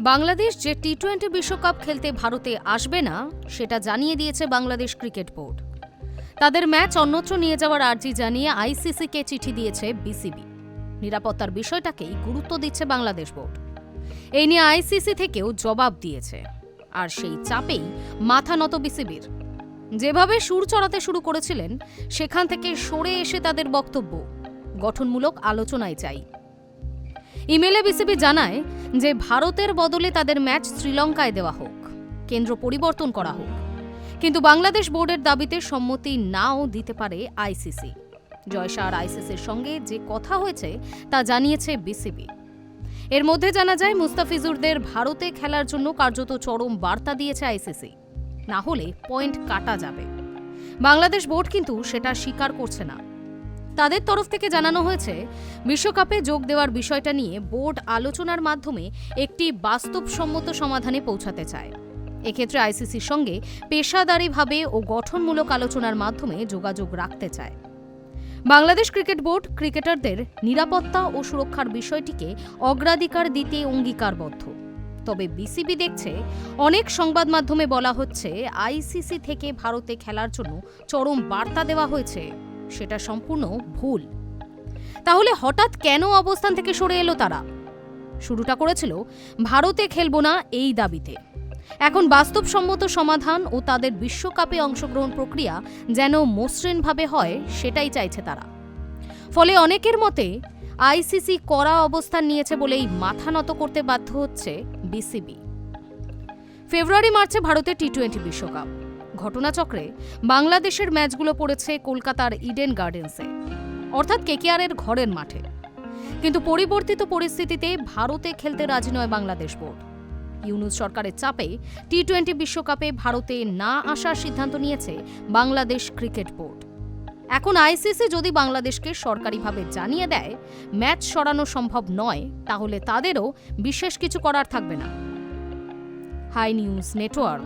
বাংলাদেশ যে টি-20 বিশ্বকাপ খেলতে ভারতে আসবে না সেটা জানিয়ে দিয়েছে বাংলাদেশ ক্রিকেট বোর্ড। তাদের ম্যাচ অন্যত্র নিয়ে যাওয়ার আর্জি জানিয়ে আইসিসিকে চিঠি দিয়েছে বিসিবি। নিরাপত্তার বিষয়টাকেই গুরুত্ব দিচ্ছে বাংলাদেশ বোর্ড। এই নিয়ে আইসিসি থেকেও জবাব দিয়েছে, আর সেই চাপেই মাথা নত বিসিবির। যেভাবে সুর চড়াতে শুরু করেছিলেন সেখান থেকে সরে এসে তাদের বক্তব্য গঠনমূলক আলোচনায় চাই। ইমেলে বিসিবি জানায় যে ভারতের বদলে তাদের ম্যাচ শ্রীলঙ্কায় দেওয়া হোক, কেন্দ্র পরিবর্তন করা হোক, কিন্তু বাংলাদেশ বোর্ডের দাবিতে সম্মতি নাও দিতে পারে আইসিসি। জয়শাহর আইসিসির সঙ্গে যে কথা হয়েছে তা জানিয়েছে বিসিবি। এর মধ্যে জানা যায় মুস্তাফিজুরদের ভারতে খেলার জন্য কার্যত চরম বার্তা দিয়েছে আইসিসি, না হলে পয়েন্ট কাটা যাবে। বাংলাদেশ বোর্ড কিন্তু সেটা স্বীকার করছে না। তাদের তরফ থেকে জানানো হয়েছে বিশ্বকাপে যোগ দেওয়ার বিষয়টা নিয়ে বোর্ড আলোচনার মাধ্যমে একটি বাস্তবসম্মত সমাধানে পৌঁছাতে চায়। এক্ষেত্রে আইসিসির সঙ্গে পেশাদারিভাবে ও গঠনমূলক আলোচনার মাধ্যমে যোগাযোগ রাখতে চায়। বাংলাদেশ ক্রিকেট বোর্ড ক্রিকেটারদের নিরাপত্তা ও সুরক্ষার বিষয়টিকে অগ্রাধিকার দিতে অঙ্গীকারবদ্ধ। তবে বিসিবি দেখছে অনেক সংবাদ মাধ্যমে বলা হচ্ছে আইসিসি থেকে ভারতে খেলার জন্য চরম বার্তা দেওয়া হয়েছে, সেটা সম্পূর্ণ ভুল। তাহলে হঠাৎ কেন অবস্থান থেকে সরে এলো তারা? শুরুটা করেছিল ভারতে খেলবো না এই দাবিতে। এখন বাস্তবসম্মত সমাধান ও তাদের বিশ্বকাপে অংশগ্রহণ প্রক্রিয়া যেন মসৃণভাবে হয় সেটাই চাইছে তারা। ফলে অনেকের মতে আইসিসি কড়া অবস্থান নিয়েছে বলেই মাথা নত করতে বাধ্য হচ্ছে বিসিবি। ফেব্রুয়ারি মার্চে ভারতের টি-20 বিশ্বকাপ ঘটনাচক্রে বাংলাদেশের ম্যাচগুলো পড়েছে কলকাতার ইডেন গার্ডেন্সে, অর্থাৎ কেকেআরের ঘরের মাঠে। কিন্তু পরিবর্তিত পরিস্থিতিতে ভারতে খেলতে রাজি নয় বাংলাদেশ বোর্ড। ইউনূস সরকারের চাপে টি-20 বিশ্বকাপে ভারতে না আসার সিদ্ধান্ত নিয়েছে বাংলাদেশ ক্রিকেট বোর্ড। এখন আইসিসি যদি বাংলাদেশকে সরকারিভাবে জানিয়ে দেয় ম্যাচ সরানো সম্ভব নয়, তাহলে তাদেরও বিশেষ কিছু করার থাকবে না। Hi news network.